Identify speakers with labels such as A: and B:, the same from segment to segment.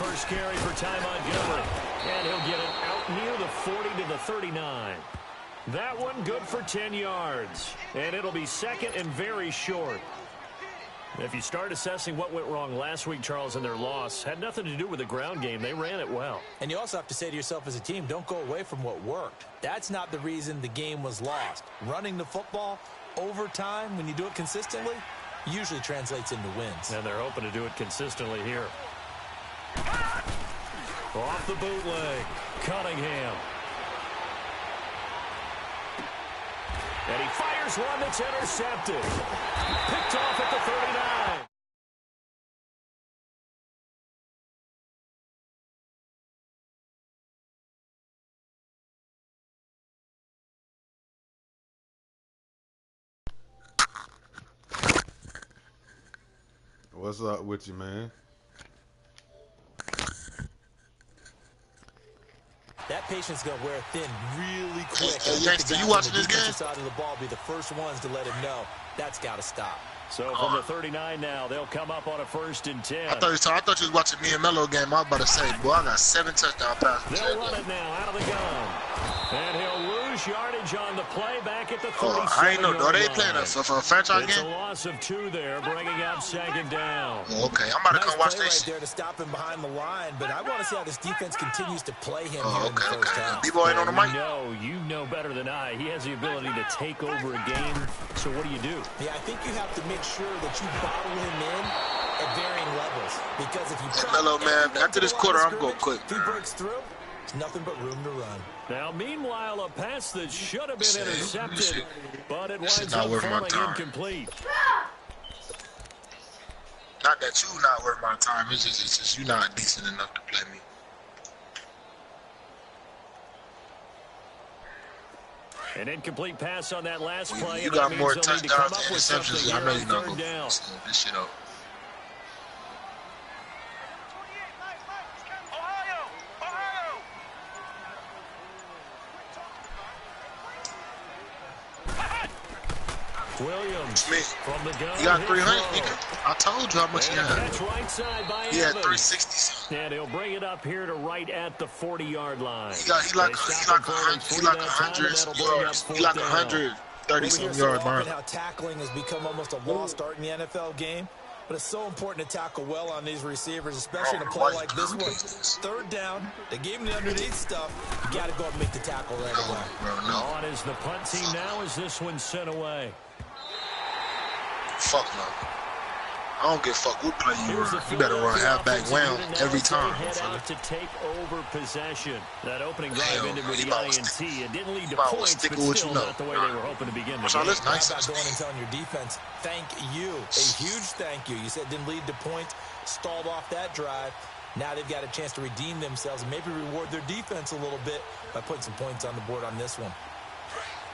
A: first carry for Ty Montgomery. And he'll get it out near the 40 to the 39. That one good for 10 yards. And it'll be second and very short. If you start assessing what went wrong last week, Charles, in their loss, had nothing to do with the ground game. They ran it well.
B: And you also have to say to yourself as a team, don't go away from what worked. That's not the reason the game was lost. Running the football over time, when you do it consistently, usually translates into wins.
A: And they're hoping to do it consistently here. Off the bootleg, Cunningham. And he fires one that's intercepted. Picked off at the 39.
C: What's up with you, man?
B: That patience going to wear thin really quick.
D: Gangster, you watching this game?
B: Side of the ball be the first ones to let him know that's got to stop.
A: So from the 39 now, they'll come up on a 1st and 10.
D: I thought you was watching me and Melo game. I was about to say, boy, I got 7 touchdown passes.
A: They'll run it now out of the gun. And he'll lose yardage on the play back at the 37.
D: I ain't know. They playing us for a franchise
A: it's
D: game?
A: It's a loss of 2 there, bringing up 2nd down.
D: Oh, okay, I'm about to come watch this.
B: Right there to stop him behind the line, but I want to see how this defense continues to play him
D: here
B: in the first half.
D: B-boy ain't on the mic.
A: You know better than I. He has the ability to take over a game. So what do?
B: Yeah, I think you have to make sure that you bottle him in at varying levels. Because if you
D: Melo, man, after this quarter, I'm going quick.
B: If he breaks through, there's nothing but room to run.
A: Now, meanwhile, a pass that should have been intercepted, but it
D: this
A: winds up falling incomplete.
D: Not that you not worth my time. It's just you not decent enough to play me.
A: An incomplete pass on that last play.
D: You got more touchdowns than interceptions. I know you're not going to this shit up.
A: Williams from the gun.
D: You got 300, nigga. I told you how much he had.
A: Right side by
D: he had 360.
A: And he'll bring it up here to right at the 40-yard line.
D: He like 100 yards. He like 130-some yards, man.
B: How tackling has become almost a lost art in the NFL game. But it's so important to tackle well on these receivers, especially in a play like this one. 3rd down, they gave him the underneath stuff. You got to go up and make the tackle right away.
A: On is the punt team now as this one's sent away.
D: Fuck no. I don't give a fuck what play you run. You better run halfback round every time.
A: To take over possession. That opening drive ended with the INT. It didn't lead to points, but still not the way they were hoping to begin the game.
D: Nice.
B: How about going and telling your defense, thank you. A huge thank you. You said it didn't lead to points, stalled off that drive. Now they've got a chance to redeem themselves and maybe reward their defense a little bit by putting some points on the board on this one.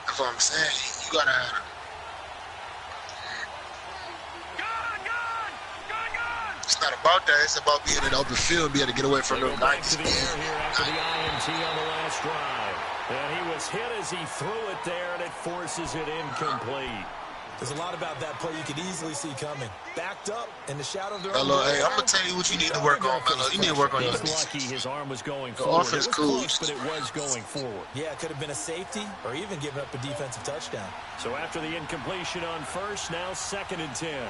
D: That's what I'm saying. You got to have it. It's not about that. It's about being in the open field and being able to get away from them
A: nights. To the air here after the INT on the last drive. And he was hit as he threw it there, and it forces it incomplete.
B: There's a lot about that play you could easily see coming. Backed up in the shadow of their own.
D: Hey, I'm going to tell you what you need to work on, Melo. You need to work on your defense.
A: Lucky his arm was going forward.
D: Offense cool,
A: but it was going forward.
B: Yeah, it could have been a safety or even given up a defensive touchdown.
A: So after the incompletion on 1st, now 2nd and 10.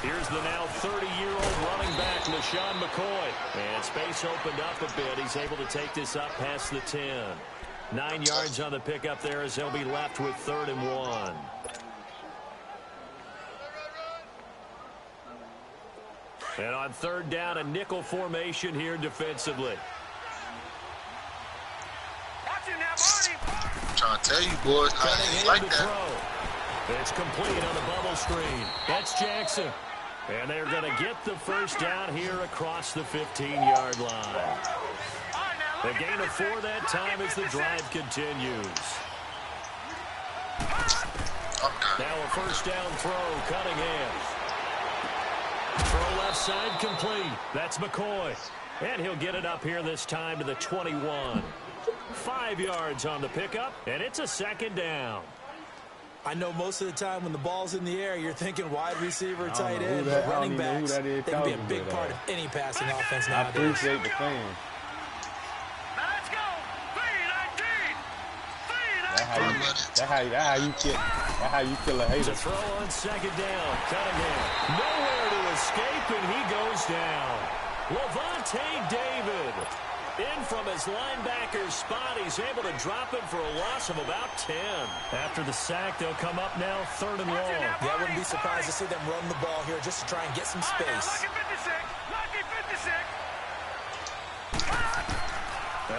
A: Here's the now 30-year-old running back, LaShawn McCoy. And space opened up a bit. He's able to take this up past the 10. 9 yards on the pickup there as he'll be left with 3rd and 1. And on 3rd down, a nickel formation here defensively.
D: I'm trying to tell you, boys, I like that.
A: It's complete on the bubble screen. That's Jackson. And they're going to get the 1st down here across the 15-yard line. The gain of 4 that time as the drive continues. Now a 1st down throw, Cunningham. Throw left side complete. That's McCoy. And he'll get it up here this time to the 21. 5 yards on the pickup, and it's a 2nd down.
B: I know most of the time when the ball's in the air, you're thinking wide receiver, tight end, but running backs, they can be a big part of any passing offense nowadays.
C: I appreciate the fans.
A: Let's go.
C: That's how you kill a hater.
A: To throw on second down. Cunningham. Nowhere to escape, and he goes down. Levante David. In from his linebacker spot, he's able to drop it for a loss of about 10. After the sack, they'll come up now 3rd and long.
B: Yeah, I wouldn't be surprised to see them run the ball here just to try and get some space.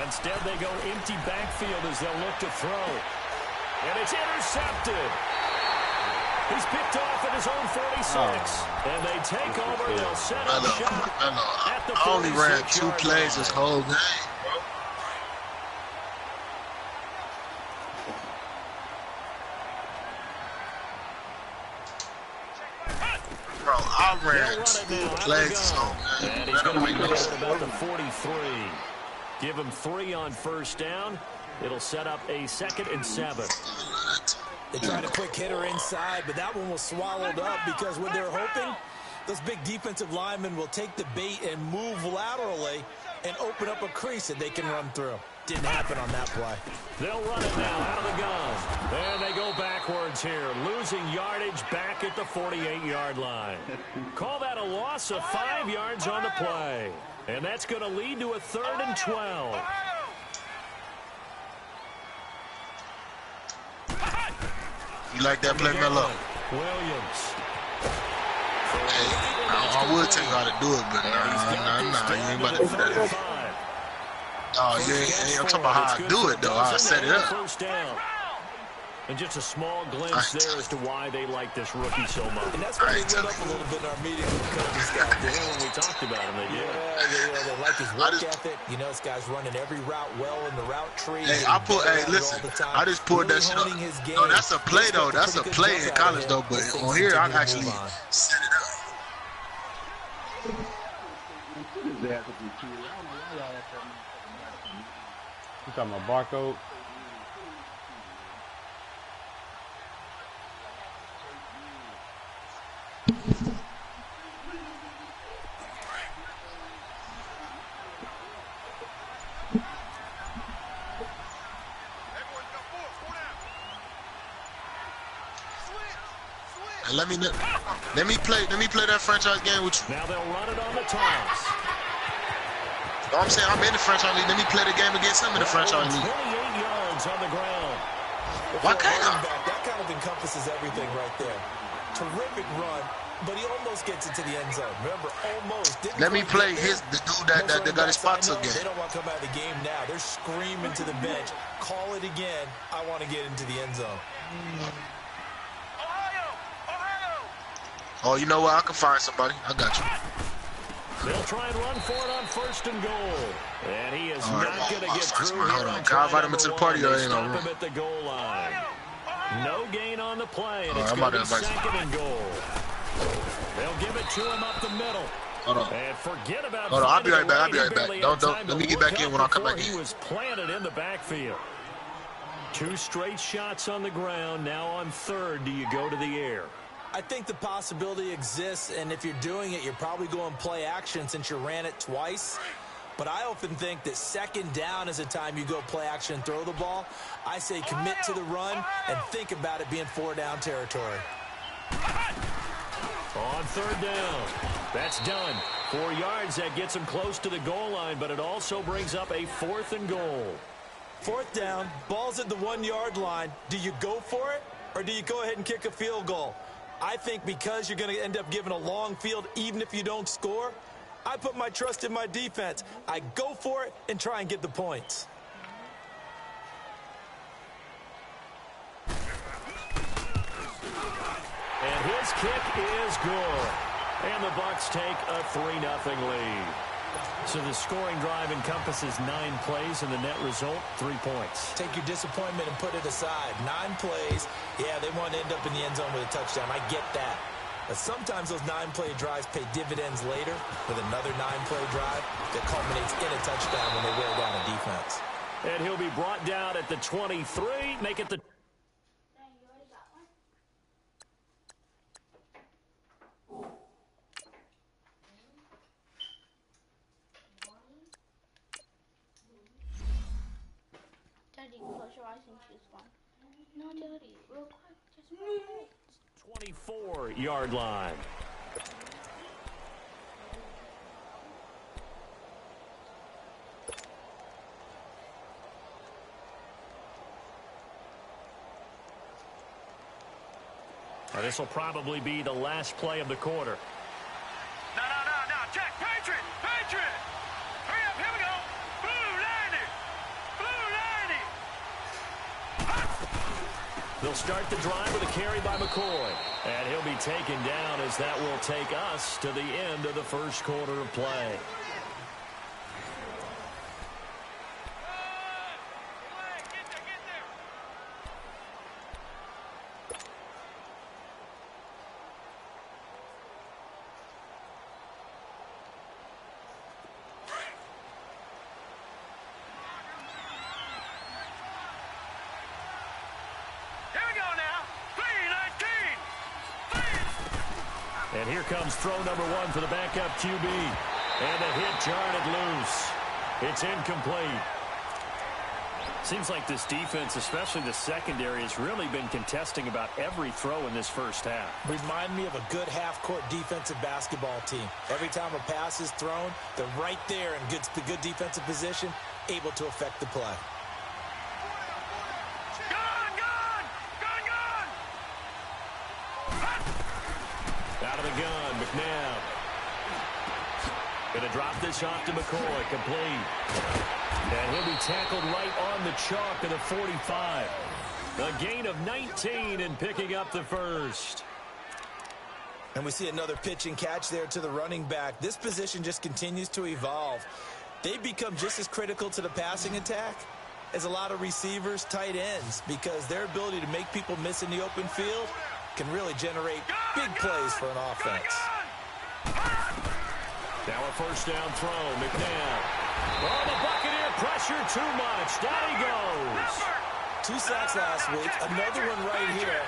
A: Instead, they go empty backfield as they'll look to throw. And it's intercepted. He's picked off at his own 46. And they take over. They'll set up shop at the 46-yard line.
D: I only ran 2 plays this whole game, bro. I ran 2 plays this whole game.
A: And he's going to be at about the 43. Give him 3 on first down. It'll set up a 2nd and 7.
B: They tried a quick hitter inside, but that one was swallowed up because what they're hoping, those big defensive linemen will take the bait and move laterally and open up a crease that they can run through. Didn't happen on that play.
A: They'll run it now out of the gun. And they go backwards here, losing yardage back at the 48-yard line. Call that a loss of 5 yards on the play. And that's going to lead to a 3rd and 12.
D: You like that play, Melo?
A: Williams.
D: Hey, I would tell you how to do it, but nah, you ain't about to do that. Oh, I'm talking about how I do it, though. How I set it up.
A: First down. And just a small glimpse there as to why they like this rookie so much.
B: And that's why we went up a little bit in our meeting with the coaching staff.
A: When we talked about him, they did.
B: Yeah, they like his work ethic. You know, this guy's running every route well in the route tree.
D: Hey, listen, I just pulled that shit up. No, that's a play, though. That's a play in college, though. But on here, I actually set it up.
C: You talking about barcode?
D: Let me play that franchise game with you.
A: Now they'll run it on the toss.
D: You know what I'm saying? I'm in the franchise league. Let me play the game against him in the franchise league.
A: 28 yards on the ground.
D: Why can't I?
B: That kind of encompasses everything right there. Terrific run, but he almost gets into the end zone. Remember, almost. Let
D: me play the dude that got his spots again.
B: They don't want to come out of the game now. They're screaming to the bench. Call it again. I want to get into the end zone.
D: Oh, you know what? I can find somebody. I got you.
A: They'll try and run for it on 1st and goal. And he is not going to get through here.
D: Hold on. Can I invite him into the party or ain't no room?
A: At the goal line. No gain on the play, and
D: it's
A: going to be 2nd and goal. They'll give it to him up the middle.
D: Hold on.
A: And forget about
D: Hold on. I'll be right back. Don't. Let me get back in when I come back in.
A: He was planted in the backfield. 2 straight shots on the ground. Now on 3rd, do you go to the air?
B: I think the possibility exists, and if you're doing it, you're probably going play action since you ran it twice. But I often think that 2nd down is a time you go play action and throw the ball. I say commit to the run and think about it being 4-down territory.
A: On 3rd down. That's done. 4 yards, that gets him close to the goal line, but it also brings up a 4th and goal.
B: 4th down, ball's at the 1-yard line. Do you go for it, or do you go ahead and kick a field goal? I think because you're going to end up giving a long field, even if you don't score, I put my trust in my defense. I go for it and try and get the points.
A: And his kick is good. And the Bucs take a 3-0 lead. So the scoring drive encompasses 9 plays, and the net result, 3 points.
B: Take your disappointment and put it aside. 9 plays. Yeah, they want to end up in the end zone with a touchdown. I get that. But sometimes those 9-play drives pay dividends later with another 9-play drive that culminates in a touchdown when they wear down a defense.
A: And he'll be brought down at the 23. Make it the...
E: Close your eyes and choose one. No, Jody, real quick, just real quick.
A: 24-yard line. Now, this will probably be the last play of the quarter.
F: No, Jack, Patriot! Hurry up, here we go! Blue 90!
A: They'll start the drive with a carry by McCoy. And he'll be taken down as that will take us to the end of the first quarter of play. And here comes throw number one for the backup QB. And a hit jarred it loose. It's incomplete.
G: Seems like this defense, especially the secondary, has really been contesting about every throw in this first half.
B: Remind me of a good half-court defensive basketball team. Every time a pass is thrown, they're right there in good defensive position, able to affect the play.
A: Out of the gun, McNabb. Going to drop this off to McCoy, complete. And he'll be tackled right on the chalk of the 45. A gain of 19 and picking up the first.
B: And we see another pitch and catch there to the running back. This position just continues to evolve. They become just as critical to the passing attack as a lot of receivers, tight ends, because their ability to make people miss in the open field can really generate big plays for an offense.
A: Now a first down throw, McNabb. Oh, the Buccaneer pressure too much. Down he goes.
B: 2 sacks last week, another one right here.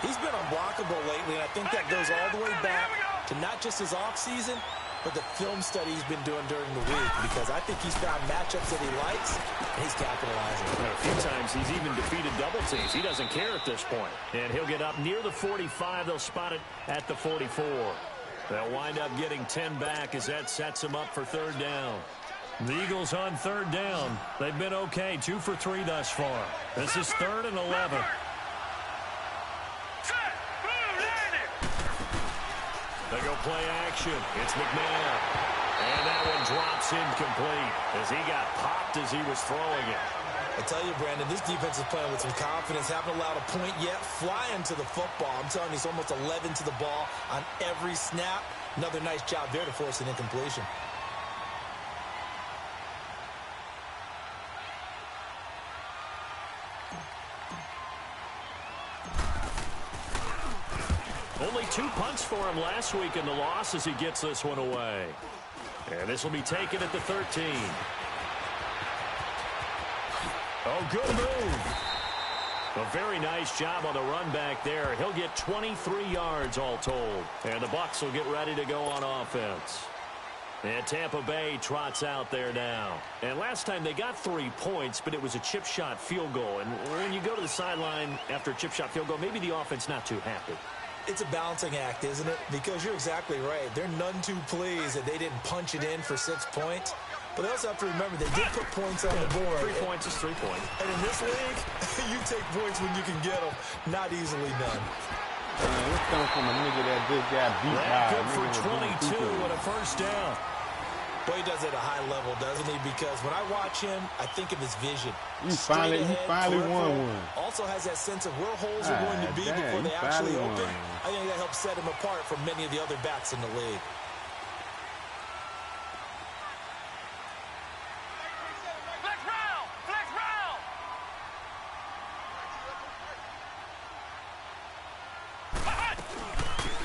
B: He's been unblockable lately, and I think that goes all the way back to not just his offseason, but the film study he's been doing during the week, because I think he's found matchups that he likes, and he's capitalizing.
A: And a few times he's even defeated double teams. He doesn't care at this point. And he'll get up near the 45. They'll spot it at the 44. They'll wind up getting 10 back as that sets them up for third down. The Eagles on third down. They've been okay, 2 for 3 thus far. This is 3rd and 11. They go play action. It's McNabb. And that one drops incomplete as he got popped as he was throwing it.
B: I tell you, Brandon, this defense is playing with some confidence. Haven't allowed a point yet. Flying to the football. I'm telling you, it's almost 11 to the ball on every snap. Another nice job there to force an incompletion.
A: Only 2 punts for him last week in the loss as he gets this one away. And this will be taken at the 13. Oh, good move. A very nice job on the run back there. He'll get 23 yards all told. And the Bucs will get ready to go on offense. And Tampa Bay trots out there now. And last time they got 3 points, but it was a chip shot field goal. And when you go to the sideline after a chip shot field goal, maybe the offense not too happy.
B: It's a balancing act, isn't it? Because you're exactly right. They're none too pleased that they didn't punch it in for 6 points. But they also have to remember they did put points on the board.
A: 3 points is 3 points.
B: And in this league, you take points when you can get them. Not easily done.
C: Man, it's coming from a nigga that just got beat by.
A: Good for 22 and a first down.
B: Boy, he does it at a high level, doesn't he? Because when I watch him, I think of his vision.
C: He finally won one.
B: Also has that sense of where holes are going to be before they actually open. I think that helps set him apart from many of the other backs in the league.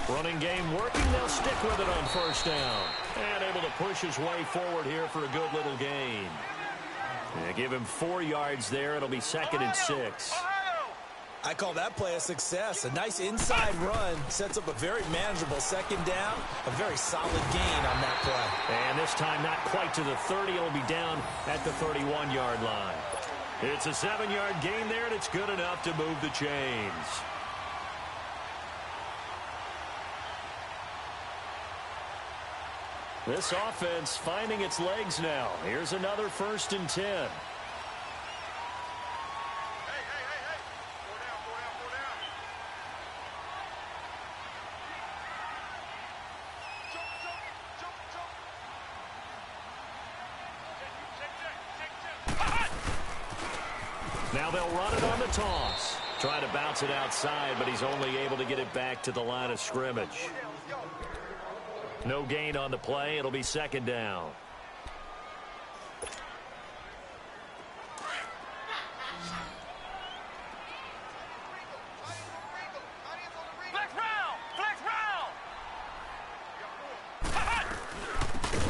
A: Running game working. They'll stick with it on first down. And able to push his way forward here for a good little gain. Yeah, give him 4 yards there. It'll be 2nd and 6.
B: I call that play a success. A nice inside run sets up a very manageable 2nd down. A very solid gain on that play.
A: And this time not quite to the 30. It'll be down at the 31-yard line. It's a 7-yard gain there, and it's good enough to move the chains. This offense finding its legs now. Here's another 1st and 10. Now they'll run it on the toss. Try to bounce it outside, but he's only able to get it back to the line of scrimmage. No gain on the play. It'll be 2nd down.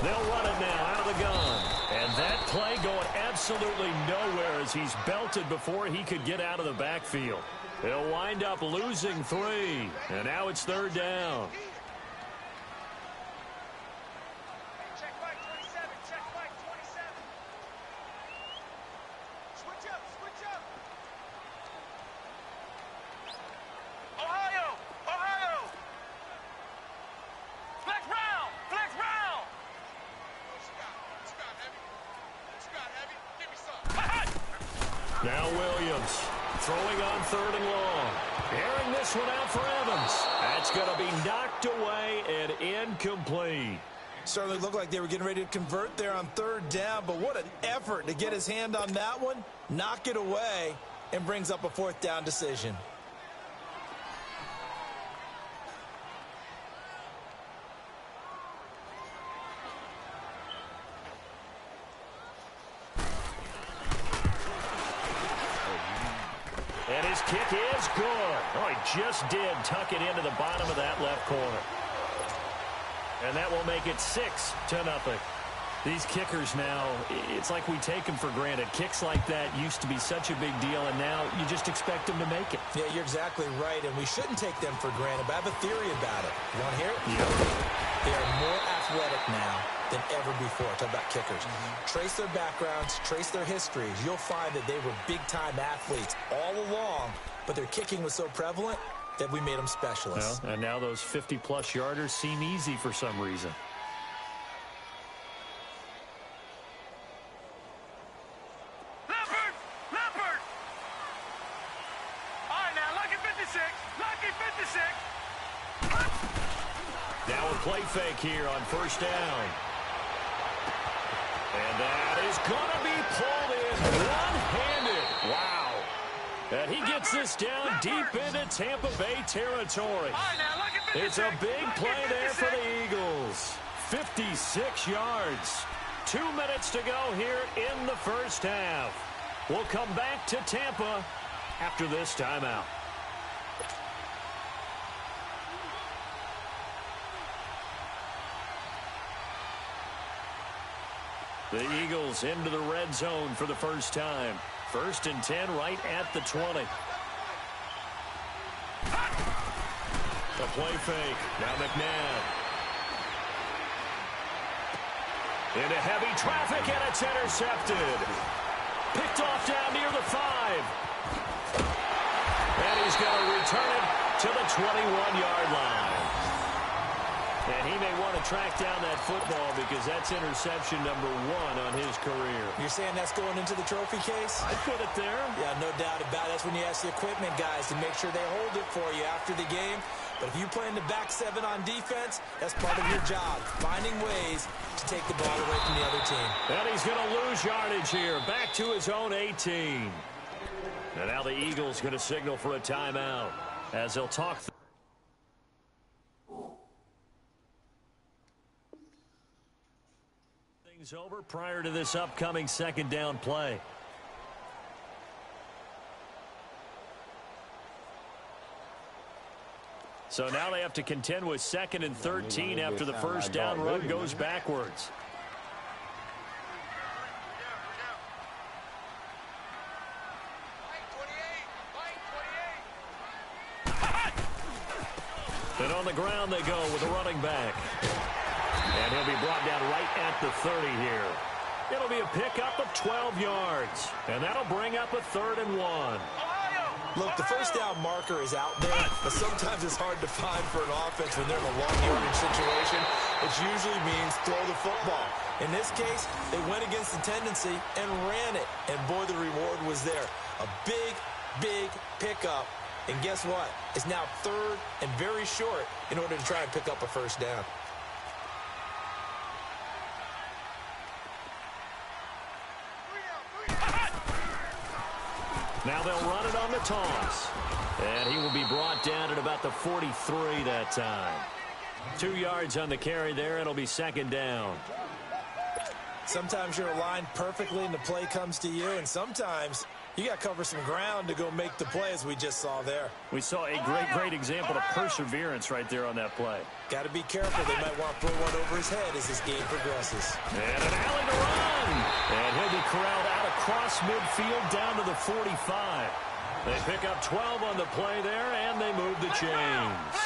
A: They'll run it now out of the gun. And that play going absolutely nowhere as he's belted before he could get out of the backfield. He'll wind up losing 3. And now it's 3rd down.
F: Check back 27. Check back 27. Switch up. Switch up. Ohio. Ohio. Flex round. Flex round. Scott heavy. Scott heavy. Give me some.
A: Now Williams throwing on 3rd and long. Airing this one out for Evans. That's going to be knocked away and incomplete.
B: Certainly looked like they were getting ready to convert there on 3rd down, but what an effort to get his hand on that one, knock it away, and brings up a 4th down decision.
A: And his kick is good. Oh, he just did tuck it into the bottom of that left corner. And that will make it 6-0. These kickers now, it's like we take them for granted. Kicks like that used to be such a big deal, and now you just expect them to make it.
B: Yeah, you're exactly right, and we shouldn't take them for granted, but I have a theory about it. You want to hear it?
A: Yeah.
B: They are more athletic now than ever before. Talk about kickers. Trace their backgrounds, trace their histories. You'll find that they were big-time athletes all along, but their kicking was so prevalent that we made them specialists.
A: Well, and now those 50-plus yarders seem easy for some reason.
F: Leopard! Leopard! All right, now, lucky 56. Lucky 56.
A: Now a play fake here on 1st down. And that is going to be pulled in one-handed. Wow. And he gets this down deep into Tampa Bay territory. It's a big play there for the Eagles. 56 yards. 2 minutes to go here in the 1st half. We'll come back to Tampa after this timeout. The Eagles into the red zone for the first time. 1st and 10 right at the 20. The play fake. Now McNabb. Into heavy traffic, and it's intercepted. Picked off down near the 5. And he's going to return it to the 21-yard line. And he may want to track down that football because that's interception number 1 on his career.
B: You're saying that's going into the trophy case?
A: I'd put it there.
B: Yeah, no doubt about it. That's when you ask the equipment guys to make sure they hold it for you after the game. But if you play in the back 7 on defense, that's part of your job, finding ways to take the ball away from the other team.
A: And he's going to lose yardage here, back to his own 18. And now the Eagles going to signal for a timeout as they'll talk. Things over prior to this upcoming 2nd down play. So now they have to contend with 2nd and 13 after the 1st down run goes backwards. And on the ground they go with the running back. And he'll be brought down right at the 30 here. It'll be a pickup of 12 yards, and that'll bring up a 3rd and 1.
B: Look, the first down marker is out there, but sometimes it's hard to find for an offense when they're in a long yardage situation, which usually means throw the football. In this case, they went against the tendency and ran it, and boy, the reward was there. A big, big pickup, and guess what? It's now 3rd and very short in order to try and pick up a first down.
A: Now they'll run it on the toss. And he will be brought down at about the 43 that time. 2 yards on the carry there. It'll be 2nd down.
B: Sometimes you're aligned perfectly and the play comes to you, and sometimes you got to cover some ground to go make the play, as we just saw there.
G: We saw a great example of perseverance right there on that play.
B: Got to be careful. They might want to throw one over his head as this game progresses.
A: And an alley to run. And he'll be corralled out across midfield down to the 45. They pick up 12 on the play there, and they move the chains.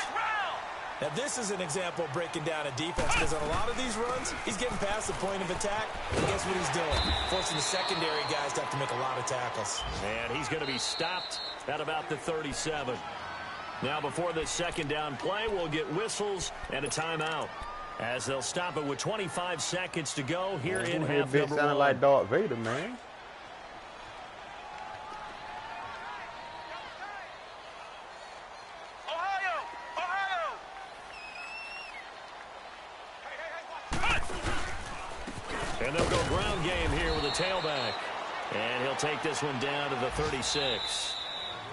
B: Now, this is an example of breaking down a defense, because on a lot of these runs, he's getting past the point of attack, and guess what he's doing? Forcing the secondary guys to have to make a lot of tackles.
A: And he's going to be stopped at about the 37. Now, before this 2nd down play, we'll get whistles and a timeout, as they'll stop it with 25 seconds to go here in half number 1.
C: Sounded like Darth Vader, man.
A: And they'll go ground game here with a tailback. And he'll take this one down to the 36.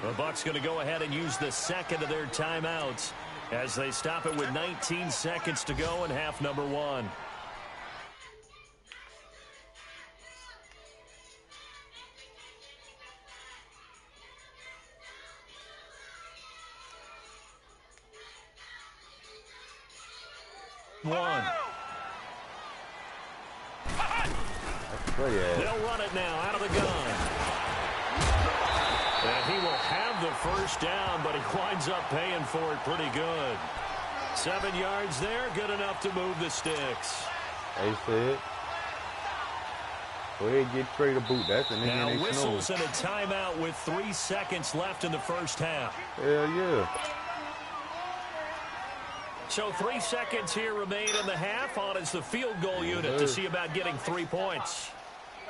A: The Bucs going to go ahead and use the 2nd of their timeouts as they stop it with 19 seconds to go in half number 1. They'll run it now out of the gun. And he will have the first down, but he winds up paying for it pretty good. 7 yards there, good enough to move the sticks.
C: They said, go ahead and get ready to boot. That's an
A: now whistles and a timeout with 3 seconds left in the first half.
C: Hell yeah.
A: So 3 seconds here remain in the half. On is the field goal unit to see about getting 3 points.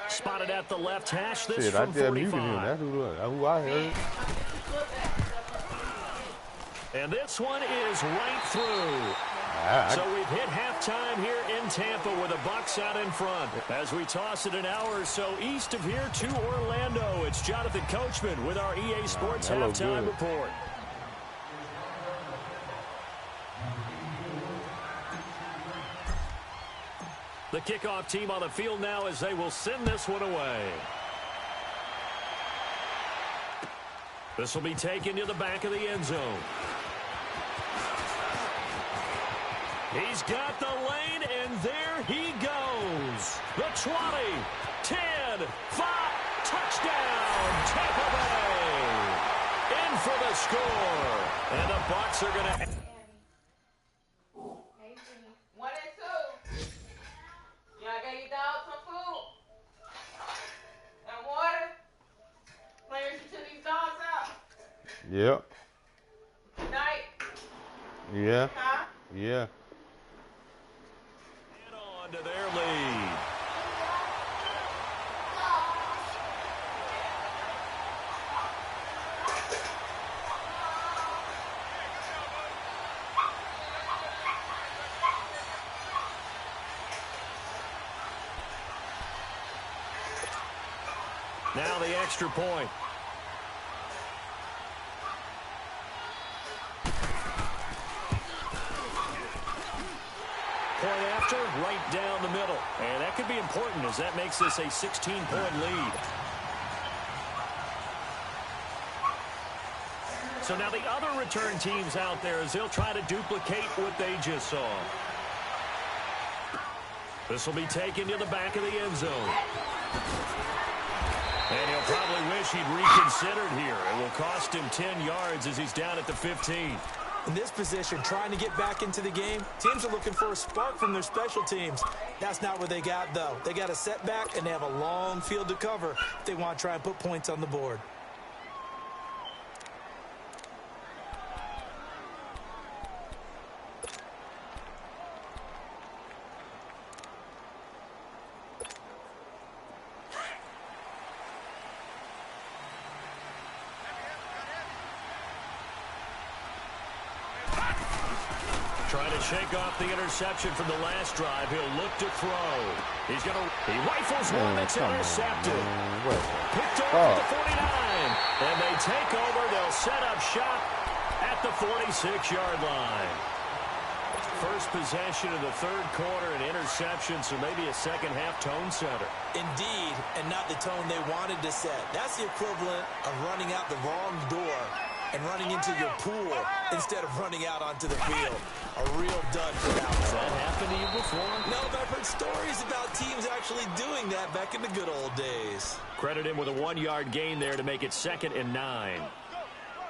A: Spotted at the left hash, this
C: shit,
A: from 45.
C: That's who I heard.
A: And this one is right through. So we've hit halftime here in Tampa with the Bucs out in front. As we toss it an hour or so east of here to Orlando, it's Jonathan Coachman with our EA Sports Halftime Report. The kickoff team on the field now as they will send this one away. This will be taken to the back of the end zone. He's got the lane, and there he goes. The 20, 10, 5, touchdown, Tampa Bay. In for the score. And the Bucs are going to...
C: Yep.
E: Night.
C: Yeah.
E: Huh?
C: Yeah.
A: And on to their lead. Now the extra point. Point after, right down the middle. And that could be important as that makes this a 16-point lead. So now the other return teams out there as they'll try to duplicate what they just saw. This will be taken to the back of the end zone. And he'll probably wish he'd reconsidered here. It will cost him 10 yards as he's down at the 15.
B: In this position, trying to get back into the game, teams are looking for a spark from their special teams. That's not what they got, though. They got a setback, and they have a long field to cover if they want to try and put points on the board.
A: Trying to shake off the interception from the last drive. He'll look to throw. He rifles one that's intercepted. Picked off at the 49. And they take over. They'll set up shop at the 46-yard line. First possession of the third quarter, an interception, so maybe a second-half tone setter.
B: Indeed, and not the tone they wanted to set. That's the equivalent of running out the wrong door and running into your pool instead of running out onto the field. A real dud for that one.
A: Has that happened to you before?
B: No, but I've heard stories about teams actually doing that back in the good old days.
A: Credit him with a 1-yard gain there to make it 2nd and 9.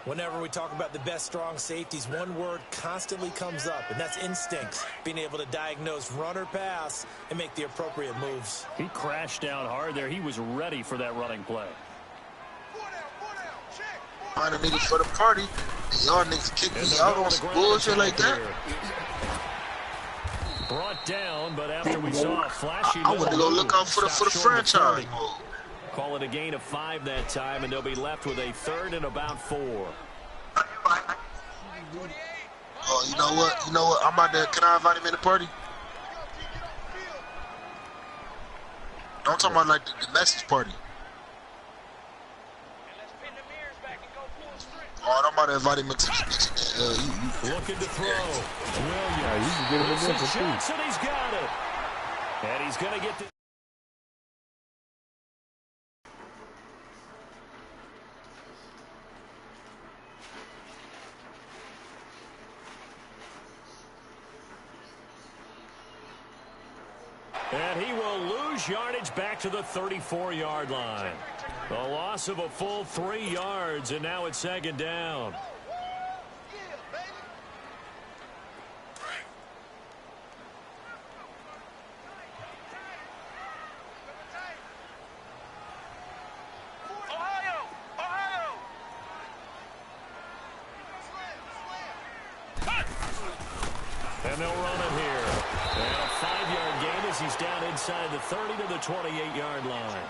B: Whenever we talk about the best strong safeties, one word constantly comes up, and that's instinct. Being able to diagnose run or pass and make the appropriate moves.
G: He crashed down hard there. He was ready for that running play.
D: Find a nigga for the party, and y'all niggas kick me out on some bullshit like that.
A: Brought down, but after we saw a flashy
D: I went to go look out for the franchise mode.
A: Call it a gain of 5 that time, and they'll be left with a 3rd and about 4.
D: Oh, you know what? You know what? I'm about to. Can I invite him in the party? I'm talking about like the message party. Oh, I'm about to invite him into
A: looking to throw. Williams.
C: You can get him in there for
A: Johnson, he's got it. And he's going to get the... And he will lose yardage back to the 34-yard line. A loss of a full 3 yards, and now it's 2nd down. And they'll run it here. And a 5-yard gain as he's down inside the 30 to the 28-yard line.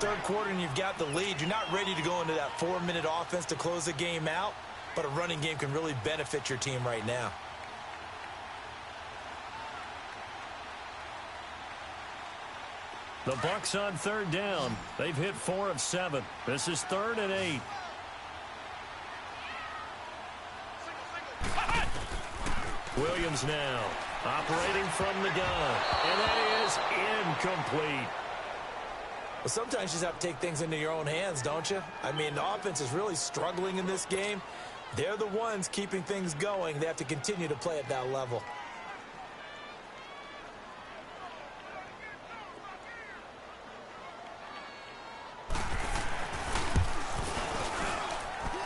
B: Third quarter and you've got the lead. You're not ready to go into that 4-minute offense to close the game out, but a running game can really benefit your team right now.
A: The Bucs on 3rd down. They've hit 4 of 7. This is 3rd and 8. Williams now operating from the gun, and that is incomplete.
B: Well, sometimes you just have to take things into your own hands, don't you? I mean, the offense is really struggling in this game. They're the ones keeping things going. They have to continue to play at that level.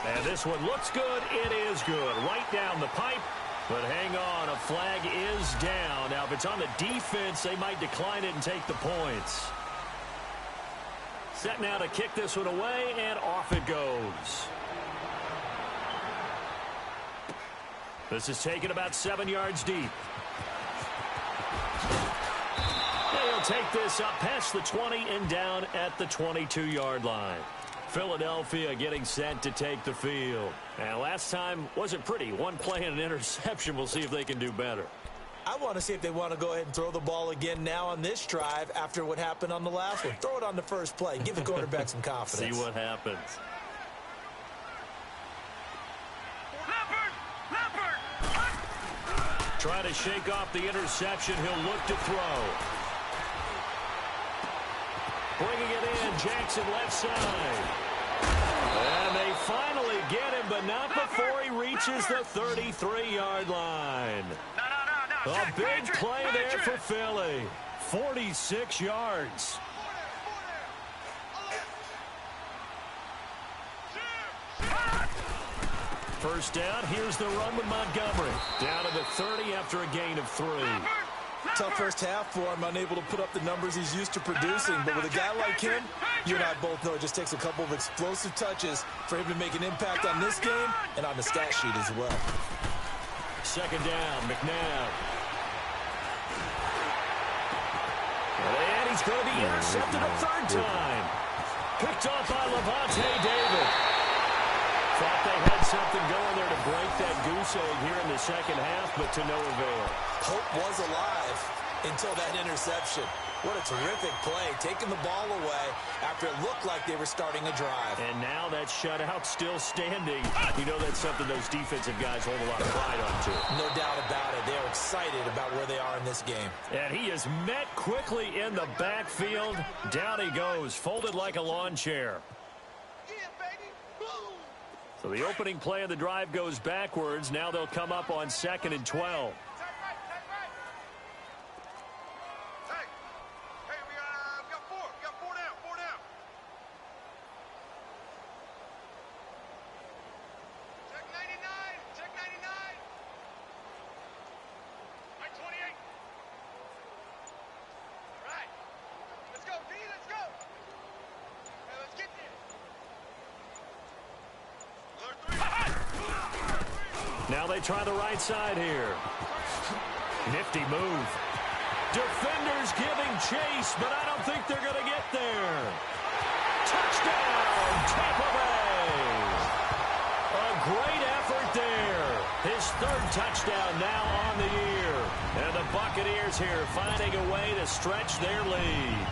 A: And this one looks good. It is good. Right down the pipe. But hang on, a flag is down. Now, if it's on the defense, they might decline it and take the points. Set now to kick this one away, and off it goes. This is taken about 7 yards deep. They'll take this up past the 20 and down at the 22-yard line. Philadelphia getting set to take the field. And last time wasn't pretty. One play and an interception. We'll see if they can do better.
B: I want to see if they want to go ahead and throw the ball again now on this drive after what happened on the last one. Throw it on the first play. Give the quarterback some confidence.
A: See what happens. Try to shake off the interception. He'll look to throw. Bringing it in, Jackson left side. And they finally get him, but not before he reaches the 33-yard line. A big play there for Philly. 46 yards. First down, here's the run with Montgomery. Down to the 30 after a gain of 3.
B: Tough first half for him, unable to put up the numbers he's used to producing. But with a guy like him, you and I both know it just takes a couple of explosive touches for him to make an impact on this game and on the stat sheet as well.
A: Second down, McNabb. And he's going to be intercepted a third time. Picked off by Levante David. Thought they had something going there to break that goose egg here in the second half, but to no avail.
B: Hope was alive until that interception. What a terrific play, taking the ball away after it looked like they were starting a drive.
A: And now that shutout still standing. You know that's something those defensive guys hold a lot of pride on, too.
B: No doubt about it. They're excited about where they are in this game.
A: And he is met quickly in the backfield. Down he goes, folded like a lawn chair. So the opening play of the drive goes backwards. Now they'll come up on 2nd and 12. Now they try the right side here. Nifty move. Defenders giving chase, but I don't think they're going to get there. Touchdown, Tampa Bay. A great effort there. His third touchdown now on the year. And the Buccaneers here finding a way to stretch their lead.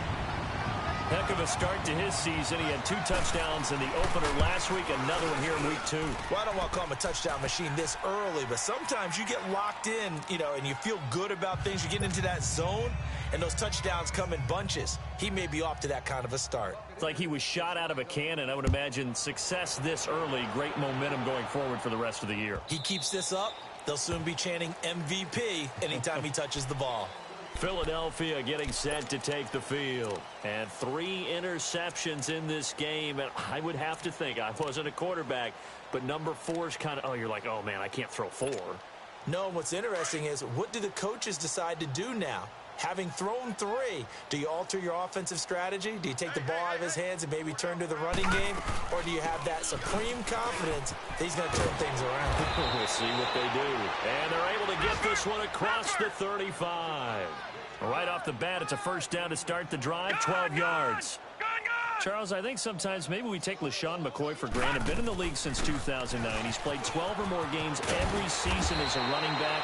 A: Heck of a start to his season. He had 2 touchdowns in the opener last week, another one here in week 2.
B: Well, I don't want to call him a touchdown machine this early, but sometimes you get locked in, and you feel good about things. You get into that zone, and those touchdowns come in bunches. He may be off to that kind of a start.
A: It's like he was shot out of a cannon. I would imagine success this early, great momentum going forward for the rest of the year.
B: He keeps this up, they'll soon be chanting MVP anytime he touches the ball.
A: Philadelphia getting set to take the field. And 3 interceptions in this game. And I would have to think, I wasn't a quarterback, but number 4 is kind of, you're like, oh, man, I can't throw 4.
B: No, what's interesting is what do the coaches decide to do now? Having thrown 3, do you alter your offensive strategy? Do you take the ball out of his hands and maybe turn to the running game? Or do you have that supreme confidence that he's going to turn things around?
A: We'll see what they do. And they're able to get this one across the 35. Right off the bat, it's a first down to start the drive, 12 yards. Charles, I think sometimes maybe we take LaShawn McCoy for granted. Been in the league since 2009. He's played 12 or more games every season as a running back.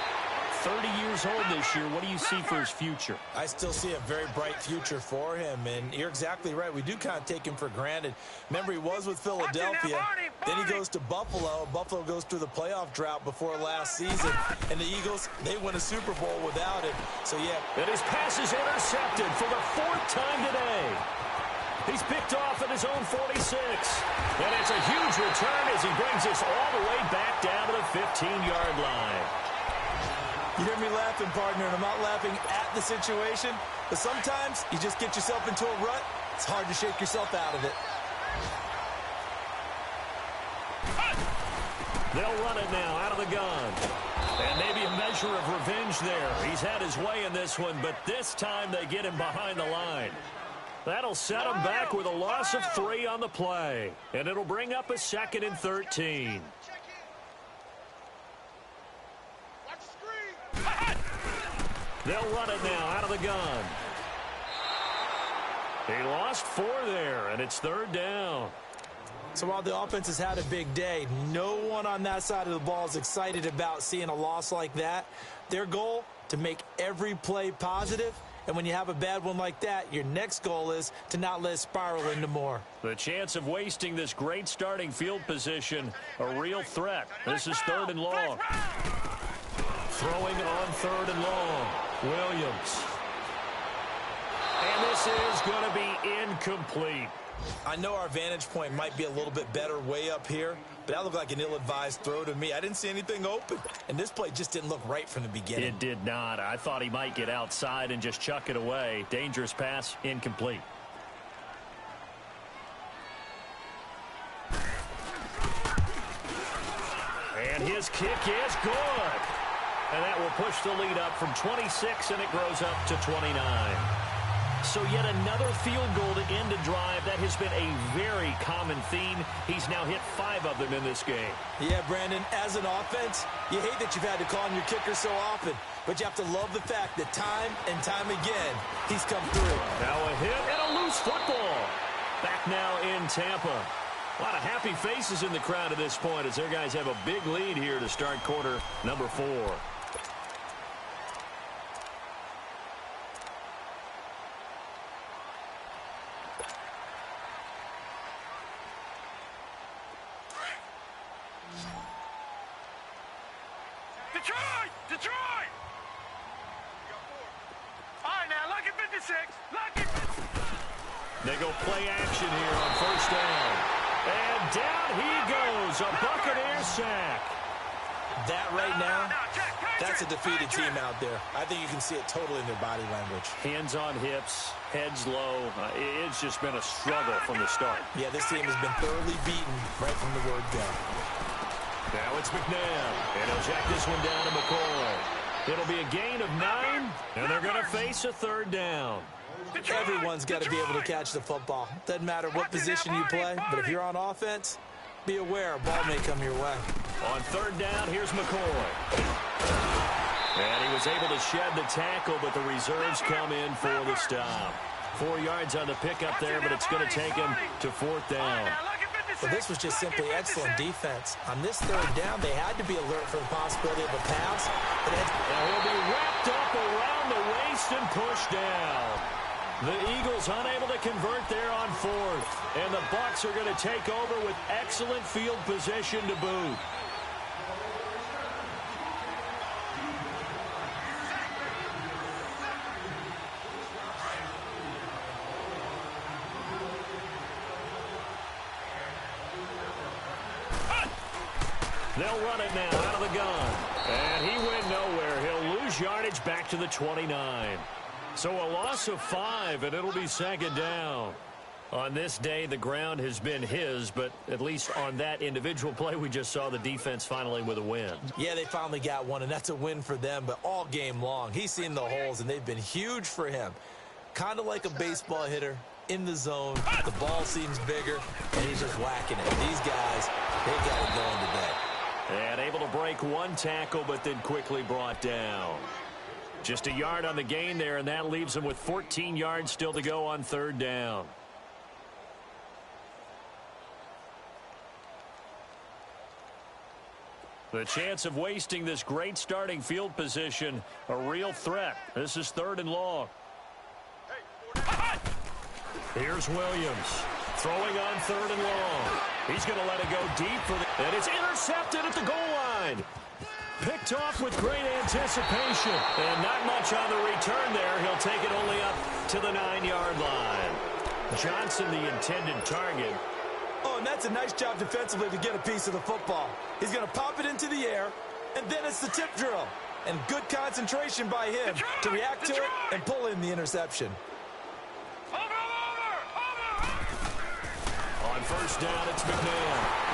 A: 30 years old this year. What do you see for his future?
B: I still see a very bright future for him, and you're exactly right. We do kind of take him for granted. Remember, he was with Philadelphia. Then he goes to Buffalo. Buffalo goes through the playoff drought before last season, and the Eagles, they win a Super Bowl without him. So, yeah.
A: And his pass is intercepted for the 4th time today. He's picked off at his own 46. And it's a huge return as he brings us all the way back down to the 15-yard line.
B: You hear me laughing, partner, and I'm not laughing at the situation, but sometimes you just get yourself into a rut. It's hard to shake yourself out of it.
A: They'll run it now out of the gun. And maybe a measure of revenge there. He's had his way in this one, but this time they get him behind the line. That'll set him back with a loss of 3 on the play. And it'll bring up a 2nd and 13. They'll run it now out of the gun. He lost 4 there, and it's 3rd down.
B: So while the offense has had a big day, no one on that side of the ball is excited about seeing a loss like that. Their goal, to make every play positive. And when you have a bad one like that, your next goal is to not let it spiral into more.
A: The chance of wasting this great starting field position, a real threat. This is 3rd and long. Throwing on 3rd and long. Williams. And this is going to be incomplete.
B: I know our vantage point might be a little bit better way up here, but that looked like an ill-advised throw to me. I didn't see anything open, and this play just didn't look right from the beginning.
A: It did not. I thought he might get outside and just chuck it away. Dangerous pass, incomplete. This kick is good. And that will push the lead up from 26, and it grows up to 29. So yet another field goal to end a drive. That has been a very common theme. He's now hit 5 of them in this game.
B: Yeah, Brandon, as an offense, you hate that you've had to call on your kicker so often, but you have to love the fact that time and time again, he's come through.
A: Now a hit and a loose football. Back now in Tampa. A lot of happy faces in the crowd at this point as their guys have a big lead here to start quarter number 4.
F: Detroit! All right, now, lucky 56. Lucky.
A: They go play action here on first down. And down he goes. A Buccaneer sack.
B: That right now, that's a defeated team out there. I think you can see it totally in their body language.
A: Hands on hips, heads low. It's just been a struggle from the start.
B: Yeah, this team has been thoroughly beaten right from the word go.
A: Now it's McNabb, and he'll jack this one down to McCoy. It'll be a gain of 9, and they're going to face a third down.
B: Everyone's got to be able to catch the football. Doesn't matter what position you play, but if you're on offense, be aware a ball may come your way.
A: On third down, here's McCoy. And he was able to shed the tackle, but the reserves come in for the stop. 4 yards on the pickup there, but it's going to take him to 4th down.
B: Well, this was just simply excellent defense. On this third down, they had to be alert for the possibility of a pass.
A: And he'll be wrapped up around the waist and pushed down. The Eagles unable to convert there on 4th. And the Bucs are going to take over with excellent field position to boot. They'll run it now out of the gun. And he went nowhere. He'll lose yardage back to the 29. So a loss of 5, and it'll be 2nd down. On this day, the ground has been his, but at least on that individual play, we just saw the defense finally with a win.
B: Yeah, they finally got one, and that's a win for them, but all game long, he's seen the holes, and they've been huge for him. Kind of like a baseball hitter in the zone. The ball seems bigger, and he's just whacking it. These guys, they got it going today.
A: And able to break one tackle, but then quickly brought down. Just a yard on the gain there, and that leaves him with 14 yards still to go on 3rd down. The chance of wasting this great starting field position, a real threat. This is 3rd and long. Here's Williams. Throwing on 3rd and long. He's going to let it go deep for the... And it's intercepted at the goal line. Picked off with great anticipation. And not much on the return there. He'll take it only up to the 9-yard line. Johnson, the intended target.
B: Oh, and that's a nice job defensively to get a piece of the football. He's going to pop it into the air, and then it's the tip drill. And good concentration by him to react to it and pull in the interception.
A: On 1st down, it's McNabb.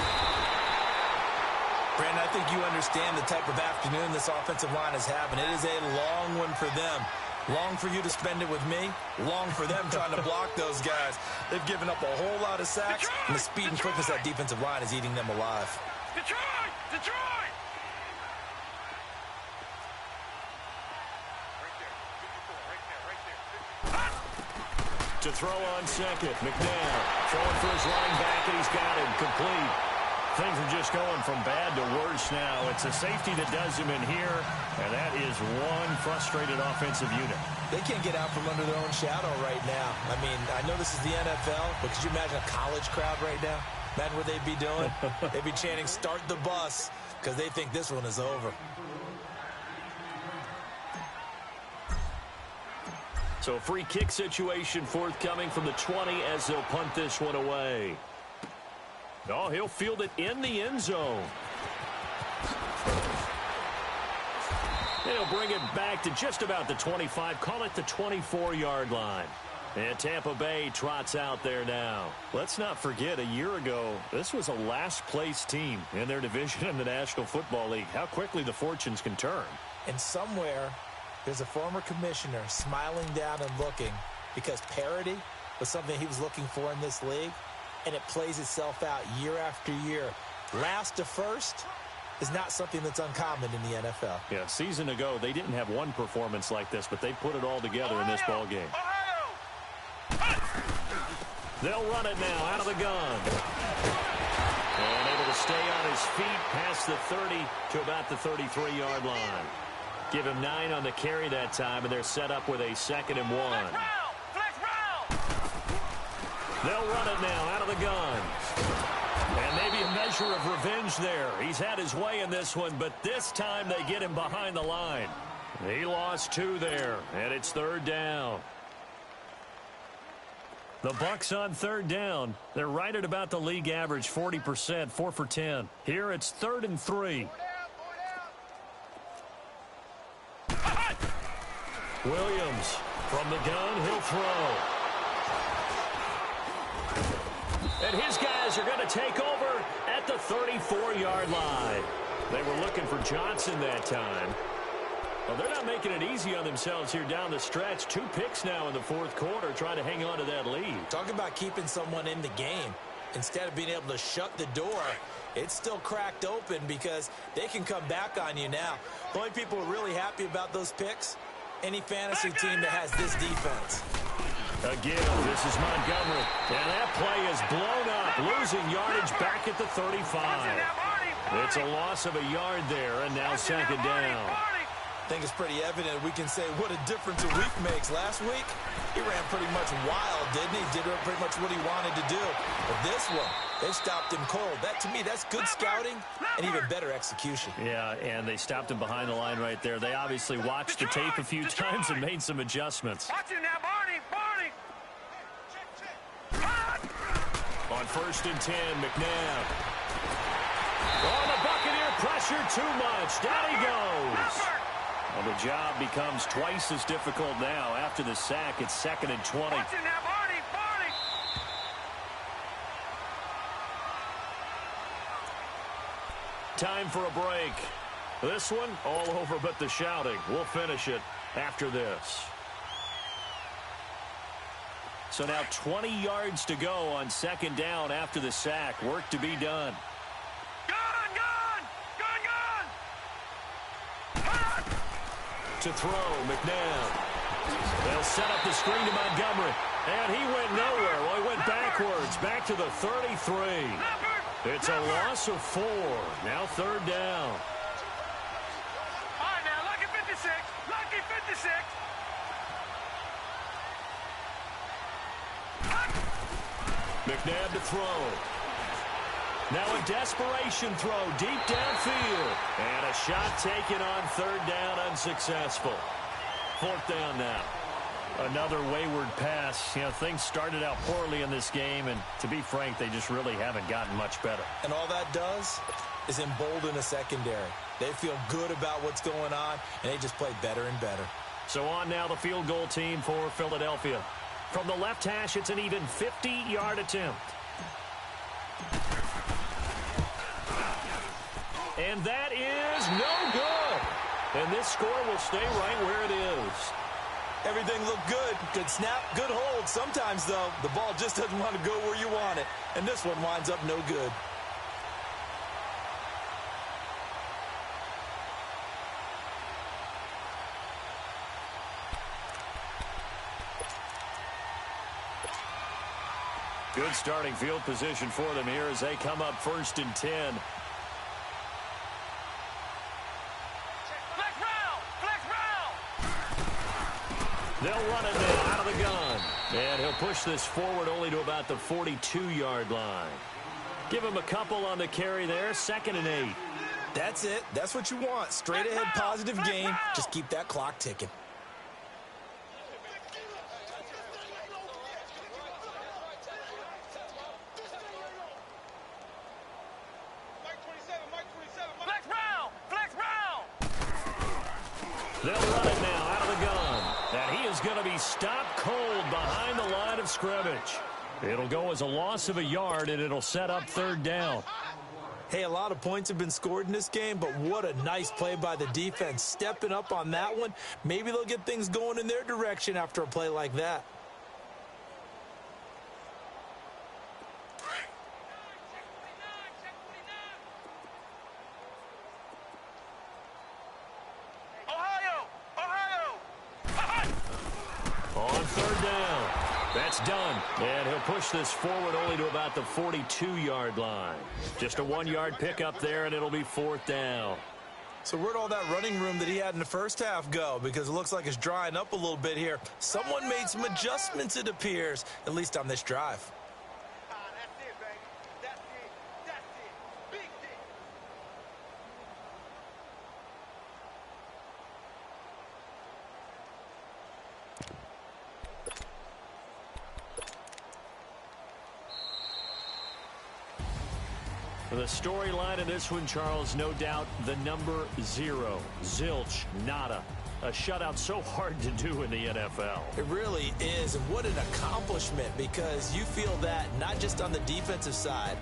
B: Brandon, I think you understand the type of afternoon this offensive line is having. It is a long one for them. Long for you to spend it with me. Long for them trying to block those guys. They've given up a whole lot of sacks, and the speed and quickness of that defensive line is eating them alive.
F: Detroit! Detroit!
A: To throw on 2nd, McNabb throwing for his running back, and he's got him complete. Things are just going from bad to worse now. It's a safety that does him in here, and that is one frustrated offensive unit.
B: They can't get out from under their own shadow right now. I mean, I know this is the NFL, but could you imagine a college crowd right now? Imagine what they'd be doing. They'd be chanting, "Start the bus," because they think this one is over.
A: So a free kick situation forthcoming from the 20 as they'll punt this one away. Oh, he'll field it in the end zone. He'll bring it back to just about the 25. Call it the 24-yard line. And Tampa Bay trots out there now.
G: Let's not forget, a year ago, this was a last-place team in their division in the National Football League. How quickly the fortunes can turn.
B: And somewhere, there's a former commissioner smiling down and looking because parity was something he was looking for in this league, and it plays itself out year after year. Last to first is not something that's uncommon in the NFL.
G: Yeah, a season ago, they didn't have one performance like this, but they put it all together in this ball game.
A: They'll run it now out of the gun. And able to stay on his feet past the 30 to about the 33-yard line. Give him 9 on the carry that time, and they're set up with a 2nd and 1. They'll run it now out of the gun. And maybe a measure of revenge there. He's had his way in this one, but this time they get him behind the line. He lost 2 there, and it's 3rd down. The Bucs on 3rd down. They're right at about the league average, 40%, 4 for 10. Here it's 3rd and 3. Williams from the gun, he'll throw. And his guys are going to take over at the 34-yard line. They were looking for Johnson that time. Well, they're not making it easy on themselves here down the stretch. 2 picks now in the 4th quarter, trying to hang on to that lead.
B: Talk about keeping someone in the game. Instead of being able to shut the door, it's still cracked open because they can come back on you now. The only people who are really happy about those picks, any fantasy team that has this defense.
A: Again, this is Montgomery. And that play is blown up, losing yardage back at the 35. It's a loss of a yard there, and now 2nd down.
B: I think it's pretty evident we can say what a difference a week makes. Last week, he ran pretty much wild, didn't he? Did pretty much what he wanted to do. But this one, they stopped him cold. That, to me, that's good scouting and even better execution.
G: Yeah, and they stopped him behind the line right there. They obviously watched the tape a few times and made some adjustments.
F: Watch it now, Barney.
A: On 1st and 10, McNabb. Oh, the Buccaneer pressure too much. Down he goes. Well, the job becomes twice as difficult now. After the sack, it's 2nd and 20.
F: Watch it now, Barney.
A: Time for a break. This one, all over but the shouting. We'll finish it after this. So now 20 yards to go on 2nd down after the sack. Work to be done. To throw, McNabb. They'll set up the screen to Montgomery. And he went nowhere. Well, he went backwards, back to the 33. It's a loss of 4. Now 3rd down.
F: All right, now, lucky 56. Lucky 56.
A: McNabb to throw. Now a desperation throw deep downfield. And a shot taken on 3rd down, unsuccessful. 4th down now.
G: Another wayward pass. You know, things started out poorly in this game, and to be frank, they just really haven't gotten much better.
B: And all that does is embolden a secondary. They feel good about what's going on, and they just play better and better.
A: So on now the field goal team for Philadelphia. From the left hash, it's an even 50-yard attempt. And that is no good. And this score will stay right where it is.
B: Everything looked good. Good snap, good hold. Sometimes, though, the ball just doesn't want to go where you want it. And this one winds up no good.
A: Good starting field position for them here as they come up 1st and 10. They'll run it now out of the gun. And he'll push this forward only to about the 42-yard line. Give him a couple on the carry there. 2nd and 8.
B: That's it. That's what you want. Straight ahead positive game. Just keep that clock ticking.
A: They'll run it now out of the gun. And he is going to be stopped cold behind the of scrimmage. It'll go as a loss of a yard, and it'll set up third down.
B: Hey, a lot of points have been scored in this game, but what a nice play by the defense. Stepping up on that one, maybe they'll get things going in their direction after a play like that.
A: On third down. That's done. And he'll push this forward only to about the 42-yard line. Just a 1-yard pickup there, and it'll be fourth down.
B: So where'd all that running room that he had in the first half go? Because it looks like it's drying up a little bit here. Someone made some adjustments, it appears, at least on this drive.
A: The storyline in this one, Charles, no doubt the number 0. Zilch, nada. A shutout so hard to do in the NFL.
B: It really is, and what an accomplishment, because you feel that not just on the defensive side,